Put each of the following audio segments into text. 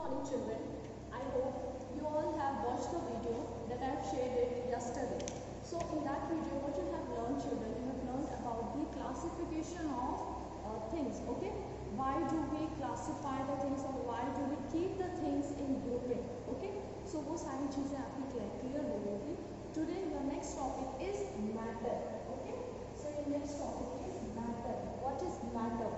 morning, children. I hope you all have watched the video that I have shared it yesterday. So in that video, what you have learned, children, you have learned about the classification of things. Okay, why do we classify the things or why do we keep the things in grouping? Okay, so वो सारी चीजें आपकी clear हो गई. Today your next topic is matter. Okay, so your next topic is matter. What is matter?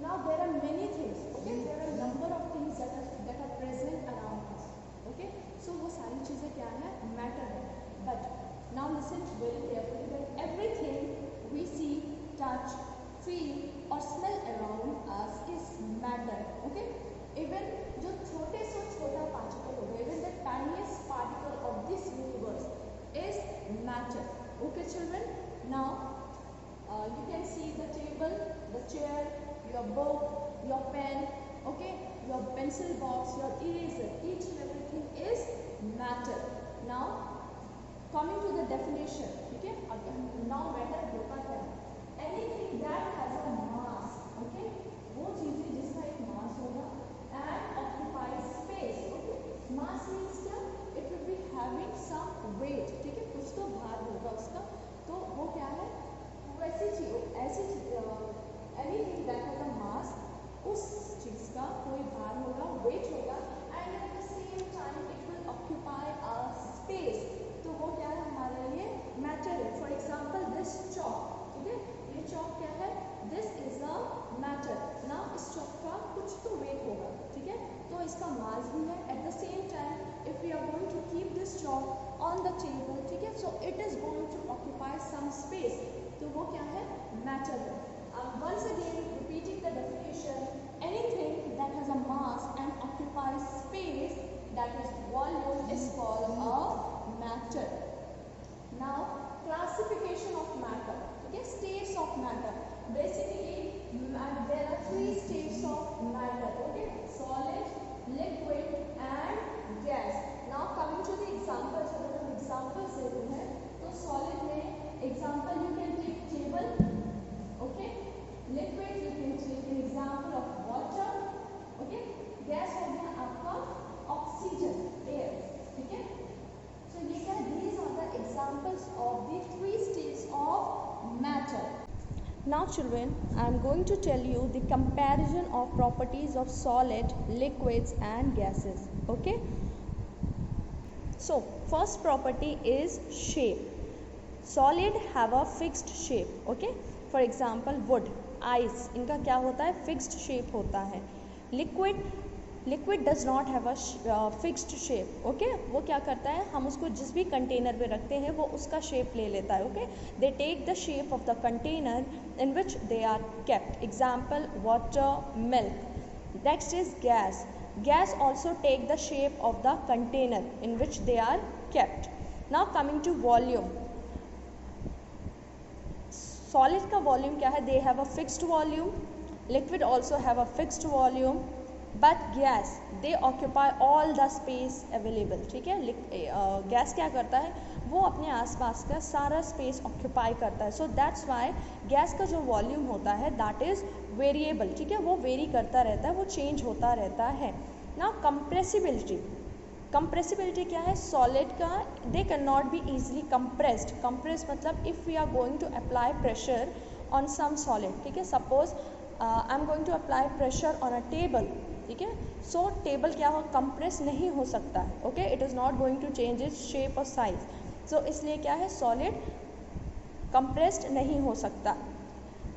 Now there are many things, okay? There are a number of things that are present around us, okay? So वो सारी चीजें क्या है? Matter है. But now listen very carefully that everything we see, touch, feel or smell around us is matter, okay? Even जो छोटे से छोटा particle होगा, even the tiniest particle of this universe is matter, okay, children? Now you can see the table, the chair, your book, your pen, okay, your pencil box, your eraser, each and everything is matter. Now coming to the definition, okay, now matter होता क्या है? Anything that has a mass, okay, वो चीजें जिसका एक mass होगा and occupies space, okay, mass means क्या? It will be having some weight, ठीक है, कुछ तो भार होगा उसका, तो वो क्या है? वैसी चीज, ऐसी anything that has a mass, उस चीज का कोई भार होगा, weight होगा, and at the same time it will occupy a space. तो वो क्या है हमारे लिए? Matter है. For example, this chalk, ठीक है? ये chalk क्या है? This is a matter. Now इस chalk का कुछ तो weight होगा, ठीक है? तो इसका mass भी है. At the same time, if we are going to keep this chalk on the table, ठीक है? So it is going to occupy some space. तो वो क्या है? Matter है. Once again, repeating the definition, anything that has a mass and occupies space, that is volume, is called a matter. Now, classification of matter, okay, states of matter. Basically, there are three states of matter, okay, solid, liquid and gas. Now, coming to the examples, अगर हम examples लेते हैं, तो solid में example you can take table. Okay, liquid you can take an example of water. Okay, gas हो गया आपका oxygen, air, ठीक है? So ये क्या? These are the examples of the three states of matter. Now children, I am going to tell you the comparison of properties of solid, liquids and gases. Okay. So first property is shape. Solid have a fixed shape. Okay. For example would, ice, इनका क्या होता है? Fixed shape होता है. Liquid does not have a fixed shape. Okay, वो क्या करता है? हम उसको जिस भी कंटेनर में रखते हैं वो उसका शेप ले लेता है. Okay, they take the shape of the container in which they are kept. Example water, milk. Next is gas. Gas also take the shape of the container in which they are kept. Now coming to volume. Solid का volume क्या है? They have a fixed volume. Liquid also have a fixed volume. But gas they occupy all the space available. ठीक है, gas क्या करता है? वो अपने आसपास का सारा स्पेस ऑक्यूपाई करता है. सो दैट्स वाई गैस का जो वॉल्यूम होता है दैट इज़ वेरिएबल. ठीक है, वो वेरी करता रहता है, वो चेंज होता रहता है. Now compressibility. कंप्रेसिबिलिटी क्या है? सॉलिड का they can not be easily compressed. Compress मतलब if we are going to apply pressure on some solid. ठीक है, suppose I am going to apply pressure on a table. ठीक है, सो table क्या हो? कंप्रेस नहीं हो सकता है. Okay, it is not going to change its shape और साइज. सो इसलिए क्या है? सॉलिड कंप्रेस्ड नहीं हो सकता.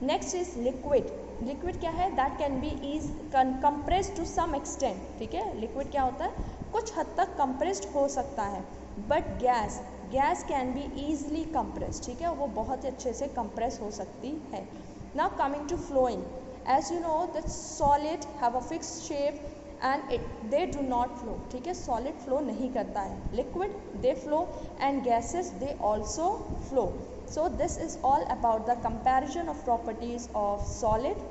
Next is liquid. लिक्विड क्या है? That can be easily compressed to some extent. ठीक है, लिक्विड क्या होता है? कुछ हद तक कंप्रेस्ड हो सकता है. But gas can be easily compressed. ठीक है, वो बहुत ही अच्छे से कंप्रेस हो सकती है. Now coming to flowing. As you know that solid have a fixed shape and they do not flow. ठीक है, सॉलिड फ्लो नहीं करता है. Liquid they flow and gases they also flow. So this is all about the comparison of properties of solid,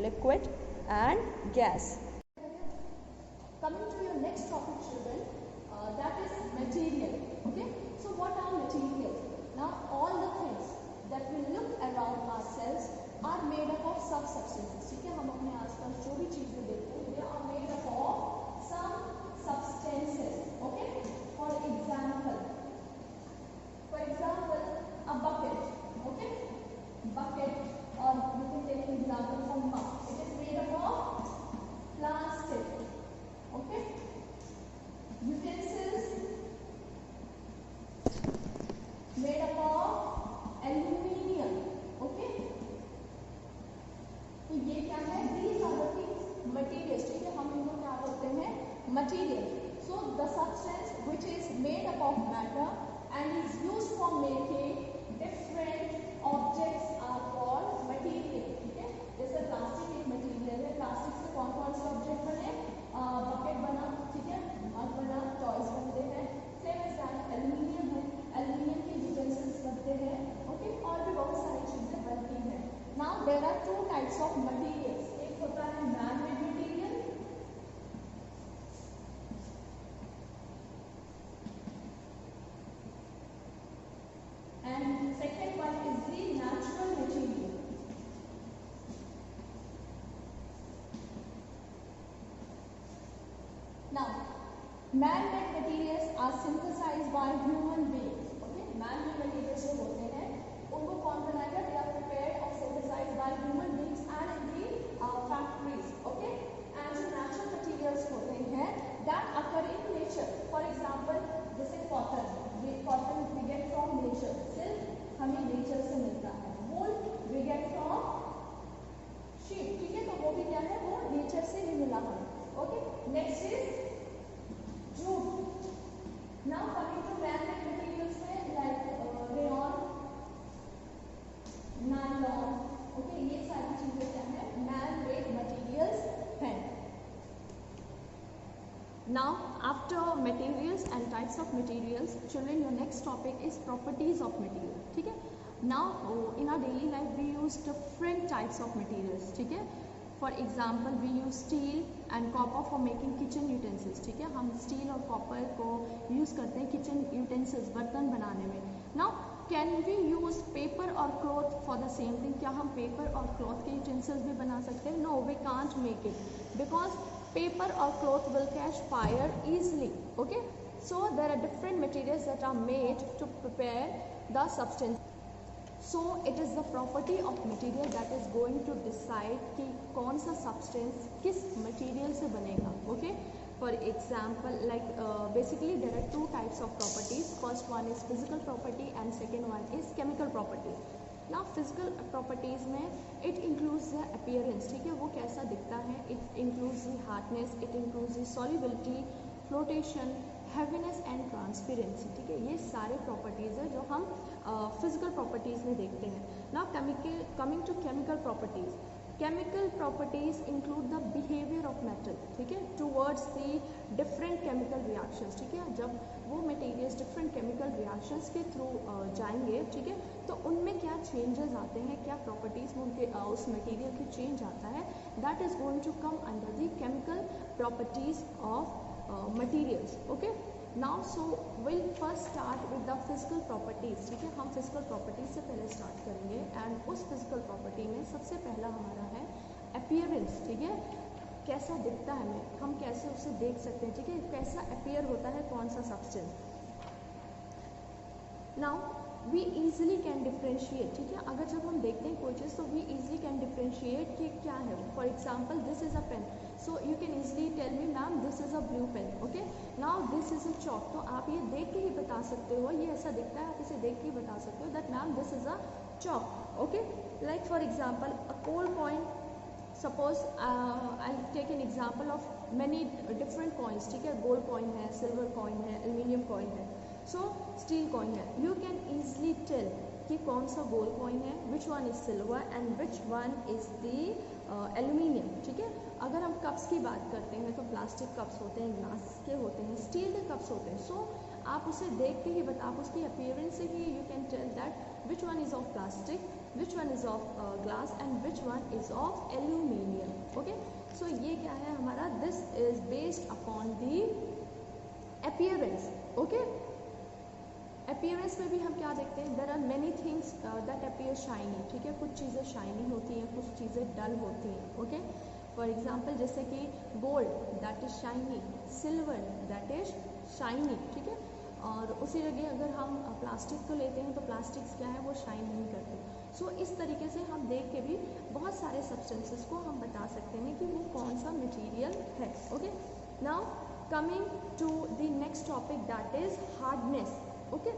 liquid and gas. Coming to your next topic, children, that is material. Okay, so what are materials? Now all the things that we look around ourselves are made up of substances. ठीक है, हम अपने आसपास जो भी चीज़ें देखते हैं they are made up of material. So the substance which is made up of matter and is used for making different objects are called material. ठीक है, जैसे प्लास्टिक एक मटेरियल है, प्लास्टिक से कौन कौन से ऑब्जेक्ट बने, बकेट बना, ठीक है, मग बना, टॉयज बनते हैं. सेम एज दैट एल्यूमिनियम है, एल्यूमिनियम के यूटेंसिल्स बनते हैं. ओके, और भी बहुत सारी चीजें बनती हैं. Now there are two types of materials. एक होता है man made material and second one is the natural material. Now, man-made materials are synthesized by human beings. Okay, man-made materials जो होते हैं उनको कौन बनाएगा? They are prepared or synthesized by human beings and in the factories. Okay, and जो natural materials होते हैं that occur in nature. For example, जैसे cotton. Cotton we get from nature. Silk हमें नेचर से मिलता है. वूल we get from sheep. ठीक है, तो वो भी क्या है, वो नेचर से ही मिला हमें. Okay, next is jute. Now coming to man made materials में लाइक रेयॉन, नायलॉन. ओके, ये सारी चीजें क्या है, मैन-मेड मटेरियल्स हैं. Now, after materials and types of materials, children, your next topic is properties of material. ठीक है. Now, in our daily life, we use different types of materials. ठीक है. For example, we use steel and copper for making kitchen utensils. ठीक है, हम steel और copper को use करते हैं kitchen utensils, बर्तन बनाने में. Now, can we use paper or cloth for the same thing? क्या हम paper और cloth के utensils भी बना सकते हैं? No, we can't make it because paper or cloth will catch fire easily. Okay, so there are different materials that are made to prepare the substance. So it is the property of material that is going to decide कि कौन सा substance किस material से बनेगा. Okay, for example, like basically there are two types of properties. First one is physical property and second one is chemical property. Now physical properties में it includes the appearance. ठीक है, वो कैसा दिखता है. It includes the hardness, it includes the solubility, flotation, heaviness and transparency. ठीक है, ये सारे properties है जो हम physical properties में देखते हैं. Now coming to chemical properties. Chemical properties include the behavior of metal. ठीक है, towards the different chemical reactions. ठीक है, जब वो materials different chemical reactions के through जाएंगे, ठीक है, तो उनमें क्या changes आते हैं, क्या properties में उनके उस material के change आता है, that is going to come under the chemical properties of materials. Okay, now so we'll first start with the physical properties. ठीक है, हम physical properties से पहले start करेंगे and उस physical property में सबसे पहला हमारा है appearance. ठीक है, कैसा दिखता है, हम कैसे उसे देख सकते हैं. ठीक है, कैसा appear होता है कौन सा substance. Now we easily can differentiate. ठीक है, अगर जब हम देखते हैं कोई चीज़ तो we easily can differentiate कि क्या है. For example, this is a pen. So you can easily tell me, ma'am, this is a blue pen. Okay, now this is a chalk. तो आप ये देख के ही बता सकते हो, ये ऐसा दिखता है, आप इसे देख के ही बता सकते हो that ma'am this is a chalk. Okay, like for example a gold coin. Suppose I'll take an example of many different coins. ठीक है, gold coin है, silver coin है, aluminium coin है, so steel coin है. You can easily tell कि कौन सा gold coin है, which one is silver and which one is the aluminium. ठीक है, अगर हम कप्स की बात करते हैं तो प्लास्टिक कप्स होते हैं, ग्लास के होते हैं, स्टील के कप्स होते हैं. सो आप उसे देख के ही आप उसकी अपीयरेंस से ही you can tell that which one is of plastic, which one is of glass and which one is of aluminium. Okay, so ये क्या है हमारा, this is based upon the appearance. Okay, appearance में भी हम क्या देखते हैं, there are many things that appear shiny. ठीक है, कुछ चीज़ें शाइनी होती हैं, कुछ चीज़ें डल होती हैं. ओके, फॉर एग्जाम्पल जैसे कि gold that is shiny, silver that is shiny. ठीक है, और उसी जगह अगर हम प्लास्टिक को लेते हैं तो प्लास्टिक्स क्या है, वो शाइन नहीं करते. सो इस तरीके से हम देख के भी बहुत सारे सब्सटेंसेस को हम बता सकते हैं कि वो कौन सा मटेरियल है. Okay, now coming to the next topic that is hardness. Okay,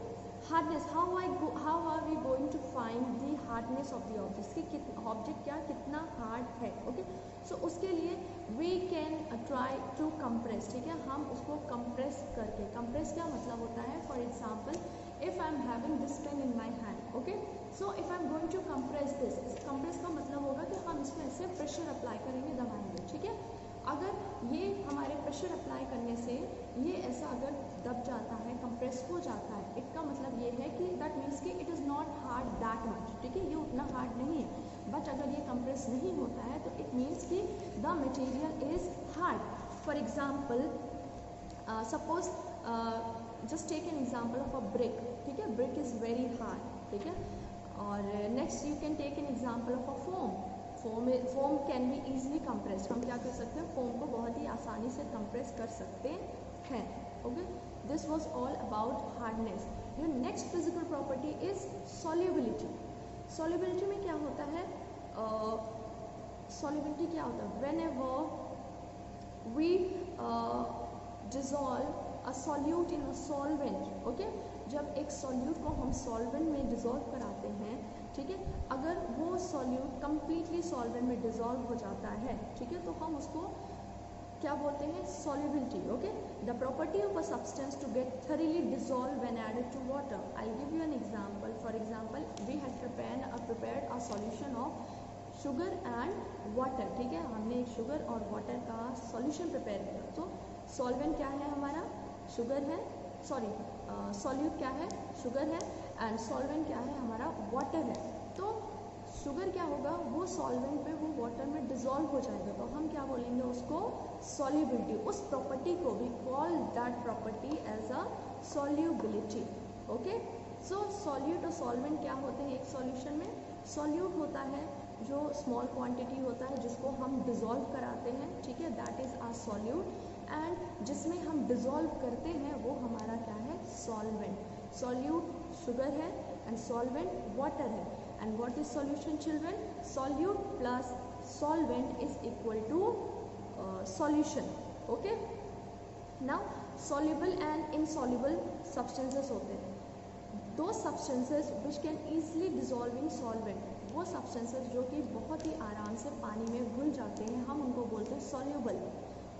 hardness, how are we going to find the hardness of the object, कि ऑब्जेक्ट क्या कितना हार्ड है. ओके, सो उसके लिए we can try to compress. ठीक है, हम compress करके। कंप्रेस क्या मतलब होता है? For example if I am having this pen in my hand, okay, so if I am going to compress this, compress का मतलब होगा कि हम इसमें ऐसे प्रेशर अप्लाई करेंगे, दबाएंगे, ठीक है। अगर ये हमारे प्रेशर अप्लाई करने से ये ऐसा अगर दब जाता है, कंप्रेस हो जाता है, इसका मतलब ये है कि दैट मीन्स कि it is not hard that much, ठीक है, ये उतना हार्ड नहीं है। बट अगर ये कंप्रेस नहीं होता है तो इट मीन्स कि the material is hard. For example suppose just take an example of a brick, ठीक है, ब्रिक इज़ वेरी हार्ड, ठीक है। और next you can take an example of a foam can be easily compressed. हम क्या कर सकते हैं? फोम को बहुत ही आसानी से कंप्रेस कर सकते हैं, okay. This was all about hardness. Your next physical property is solubility. Solubility में क्या होता है? सॉल्युबिलिटी क्या होता है? Whenever we dissolve a solute in a solvent, okay, जब एक सॉल्यूट को हम सॉल्वेंट में डिजॉल्व कराते हैं, ठीक है, अगर वो सॉल्यूट कम्प्लीटली सॉल्वेंट में डिजॉल्व हो जाता है, ठीक है, तो हम उसको क्या बोलते हैं? Solubility, okay. The property of a substance to get thoroughly dissolve when added to water. I give you an example. For example we had prepared a solution of sugar and water, ठीक है, हमने एक sugar और water का solution prepare किया। तो solvent क्या है हमारा? शुगर है, सॉरी सॉल्यूट क्या है? शुगर है, एंड सॉल्वेंट क्या है हमारा? वाटर है। तो शुगर क्या होगा? वो सॉल्वेंट पे, वो वाटर में डिजॉल्व हो जाएगा, तो हम क्या बोलेंगे उसको? सॉल्युबिलिटी। उस प्रॉपर्टी को भी call that property as a solubility, okay. So solute और सॉल्वेंट क्या होते हैं एक सॉल्यूशन में? सॉल्यूट होता है जो स्मॉल क्वांटिटी होता है जिसको हम डिजॉल्व कराते हैं, ठीक है, that is our solute, and जिसमें हम डिजॉल्व करते हैं वो हमारा क्या है? सॉल्वेंट। सॉल्यूट शुगर है एंड सॉल्वेंट वाटर है, and what is solution children? Solute plus solvent is equal to solution, okay. Now soluble and insoluble substances होते हैं। Those substances which can easily dissolve in solvent, वो substances जो कि बहुत ही आराम से पानी में घुल जाते हैं, हम उनको बोलते हैं सॉल्युबल।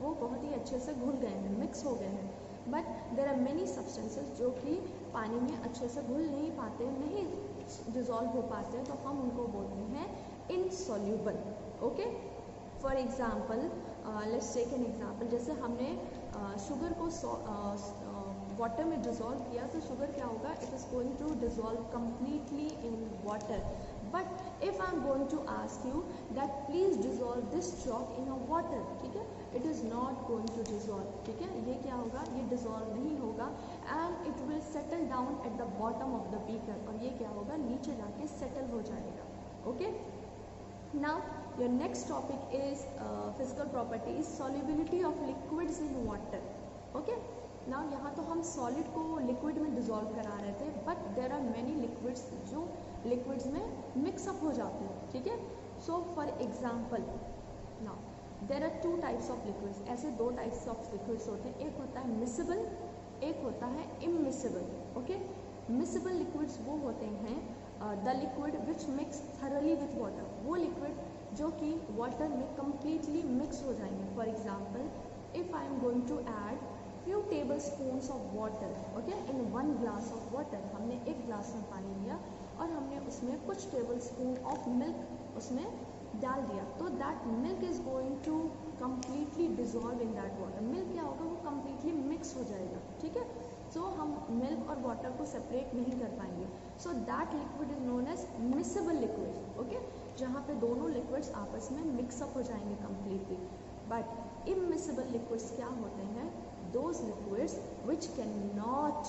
वो बहुत ही अच्छे से घुल गए हैं, मिक्स हो गए हैं। But there are many substances जो कि पानी में अच्छे से घुल नहीं पाते, नहीं डिजॉल्व हो पाते, तो हम उनको बोलते हैं insoluble, okay. For example let's take an example, जैसे हमने शुगर को वाटर में डिजॉल्व किया, तो शुगर क्या होगा? It is going to dissolve completely in water. But if I am going to ask you that please dissolve this chalk in a water, ठीक है, it is not going to dissolve, ठीक है, ये क्या होगा? ये डिजॉल्व नहीं होगा, and it will settle down at the bottom of the beaker, और ये क्या होगा? नीचे जाके सेटल हो जाएगा, okay. Now your next topic is physical property is solubility of liquids in water, okay. Now यहाँ तो हम सॉलिड को लिक्विड में डिजॉल्व करा रहे थे, but there are many liquids जो लिक्विड्स में मिक्सअप हो जाते हैं, ठीक है। So for example now there are two types of liquids. ऐसे दो टाइप्स ऑफ लिक्विड्स होते हैं, एक होता है मिसिबल, एक होता है इमिसिबल, ओके। मिसिबल लिक्विड्स वो होते हैं the liquid which mix thoroughly with water, वो लिक्विड जो कि वाटर में कम्प्लीटली मिक्स हो जाएंगे। For example if I am going to add few tablespoons of water, okay, in one glass of water, हमने एक ग्लास में पानी लिया और हमने उसमें कुछ टेबलस्पून ऑफ मिल्क उसमें डाल दिया, तो that milk is going to completely dissolve in that water. Milk क्या होगा? वो कम्प्लीटली मिक्स हो जाएगा, ठीक है। सो हम मिल्क और वाटर को सेपरेट नहीं कर पाएंगे, so that liquid is known as miscible liquid, okay, जहाँ पे दोनों लिक्विड्स आपस में मिक्सअप हो जाएंगे कम्प्लीटली। बट इमिसिबल लिक्विड्स क्या होते हैं? those liquids which cannot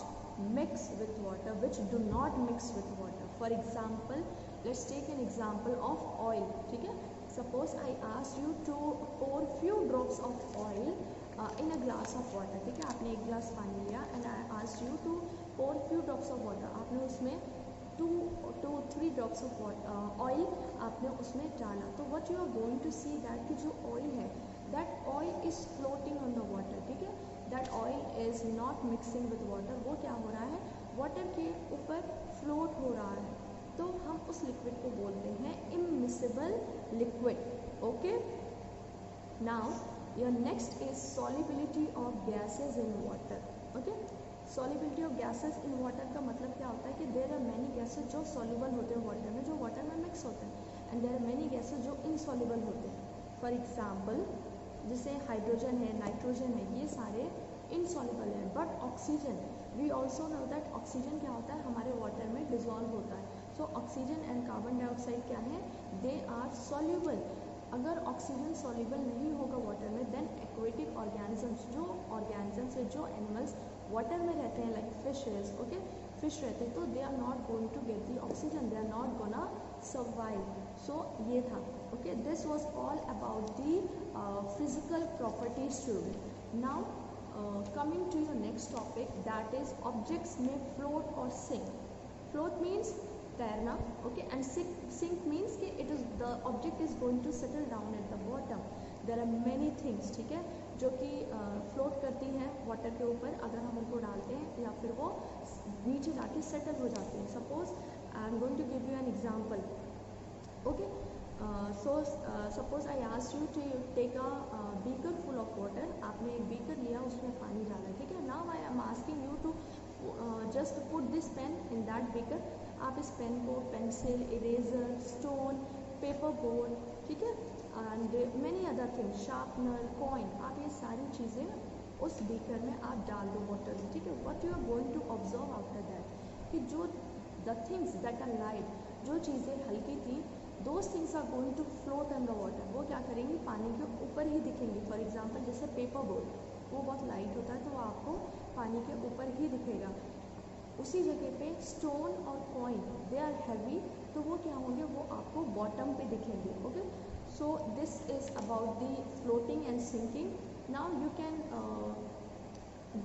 mix with water, which do not mix with water. For example, let's take an example of oil, ठीक है। Suppose I asked you to pour few drops of oil in a glass of water, ठीक है, आपने एक गिलास पानी लिया and I asked you to pour few drops of water, आपने उसमें 2-3 drops of oil आपने उसमें डाला, तो what you are going to see that कि जो oil है, that oil is floating on the water, ठीक है, that oil is not mixing with water, वो क्या हो रहा है? वाटर के ऊपर फ्लोट हो रहा है, तो हम उस लिक्विड को बोलते हैं immiscible liquid, okay. Now Your next is solubility of gases in water. Okay, solubility of gases in water का मतलब क्या होता है कि there are many gases जो soluble होते हैं वाटर में, जो वाटर में मिक्स होते हैं, and there are many gases जो insoluble होते हैं. For example, जैसे हाइड्रोजन है, नाइट्रोजन है, ये सारे insoluble हैं. But oxygen, we also know that oxygen क्या होता है, हमारे वाटर में dissolve होता है. So oxygen and carbon dioxide क्या है, they are soluble. अगर ऑक्सीजन सॉल्युबल नहीं होगा वाटर में, देन एक्वेटिक ऑर्गेनिजम्स, जो ऑर्गेनिजम्स है, जो एनिमल्स वाटर में रहते हैं, लाइक फिशेस, ओके, फिश रहते हैं, तो they are not going to get the oxygen, they are not gonna survive. So ये था. Okay, this was all about the physical properties student. Now coming to your next topic, that is objects में float और sink. Float means तैरना, okay, and sink means कि it is the object is going to settle down at the bottom. There are many things, ठीक है, जो कि float करती हैं वाटर के ऊपर अगर हम उनको डालते हैं, या फिर वो नीचे जाके सेटल हो जाती हैं. Suppose I am going to give you an example. Okay, so suppose I asked you to take a beaker full of water. आपने एक बीकर लिया, उसमें पानी डाला, ठीक है. Now I am asking you to just put this pen in that beaker. आप इस पेन को pencil, eraser, stone, paper board, ठीक है, and many other things, sharpener, coin, आप ये सारी चीज़ें उस बीकर में आप डाल दो वाटर में, ठीक है. What you are going to observe after that, कि जो the things that are light, जो चीज़ें हल्की थी, those things are going to float in the water. वो क्या करेंगी, पानी के ऊपर ही दिखेंगी. फॉर एग्जाम्पल जैसे पेपर बोर्ड, वो बहुत लाइट होता है, तो वो आपको पानी के ऊपर ही दिखेगा. उसी जगह पे स्टोन और कॉइन, दे आर हैवी, तो वो क्या होंगे, वो आपको बॉटम पे दिखेंगे. Okay, so this is about the floating and sinking. Now you can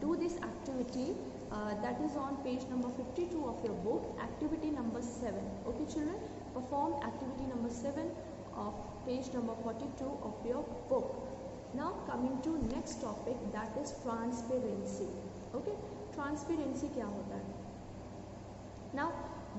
do this activity that is on page number 52 of your book, activity number 7. Okay children, perform activity number 7 of page number 42 of your book. Now coming to next topic, that is transparency. Okay, transparency क्या होता है. Now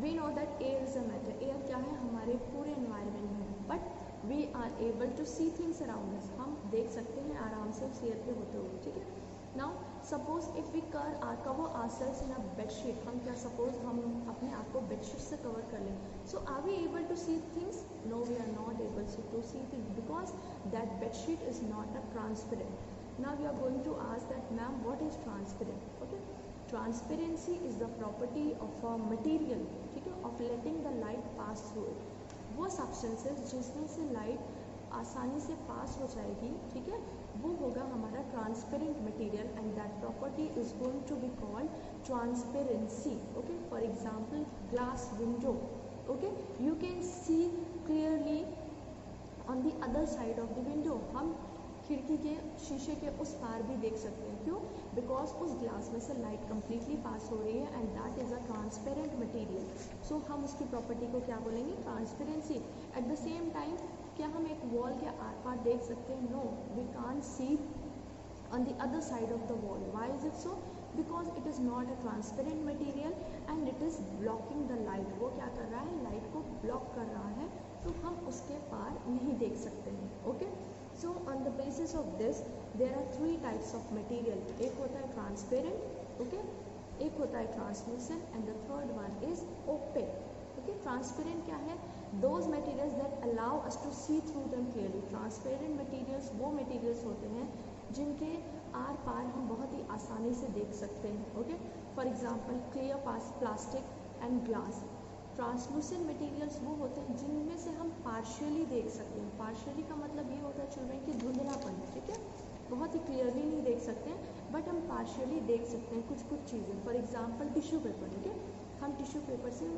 we know that air is a matter. Air क्या है, हमारे पूरे environment में है, but we are able to see things around us. हम देख सकते हैं आराम से उस एयर पे होते हुए, ठीक है. Now suppose if we cover ourselves in a bed sheet, हम क्या, suppose हम अपने आप को बेडशीट से कवर कर लें, so are we able to see things? No, we are not able to see things because that bed sheet is not a transparent. Now we are going to ask that, ma'am, what is transparent? Okay, transparency is the property of a material, ठीक है, of letting the light pass through it. वो substances जिसमें से light आसानी से पास हो जाएगी, ठीक है, वो होगा हमारा transparent material, and that property is going to be called transparency. Okay, for example glass window, okay, you can see clearly on the other side of the window. हम खिड़की के शीशे के उस पार भी देख सकते हैं. क्यों? बिकॉज उस ग्लास में से लाइट कम्प्लीटली पास हो रही है, and that is a transparent material. So हम उसकी प्रॉपर्टी को क्या बोलेंगे, transparency. At the same time क्या हम एक वॉल के आर पार देख सकते हैं? No, we can't see on the other side of the wall. Why is it so? Because it is not a transparent material and it is blocking the light. वो क्या कर रहा है, लाइट को ब्लॉक कर रहा है, तो हम उसके पार नहीं देख सकते हैं. Okay, so on the basis of this there are 3 types of material. एक होता है ट्रांसपेरेंट, ओके, एक होता है translucent, and the third one is opaque. Okay, transparent क्या है? Those materials that allow us to see through them clearly. Transparent materials वो materials होते हैं जिनके आर पार हम बहुत ही आसानी से देख सकते हैं. Okay, for example clear plastic and glass. Translucent materials वो होते हैं जिनमें से हम पार्शियली देख सकते हैं. पार्शियली का मतलब ये होता है चिल्ड्रन कि धुंधलापन, ठीक है, बहुत ही क्लियरली नहीं देख सकते हैं, बट हम पार्शियली देख सकते हैं कुछ कुछ चीज़ें. फॉर एग्जांपल टिश्यू पेपर, ठीक है, हम टिश्यू पेपर से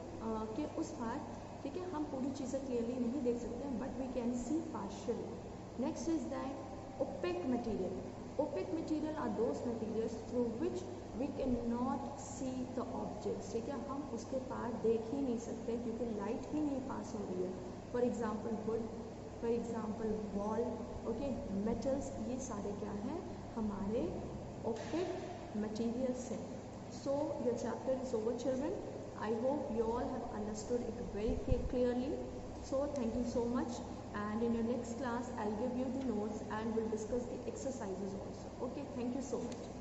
के उस पार, ठीक है, हम पूरी चीज़ें क्लियरली नहीं देख सकते हैं, but we can see partially. Next is that opaque material. Opaque material are those materials through which we can not see the objects. ठीक है, हम उसके पार देख ही नहीं सकते क्योंकि लाइट ही नहीं पास हो रही है. For example would, for example wall, okay, metals, ये सारे क्या हैं, हमारे ओपेक मटेरियल्स हैं. So your chapter is over, children. I hope you all have understood it very clearly. So thank you so much. and in your next class I'll give you the notes and we'll discuss the exercises also. Okay, thank you so much.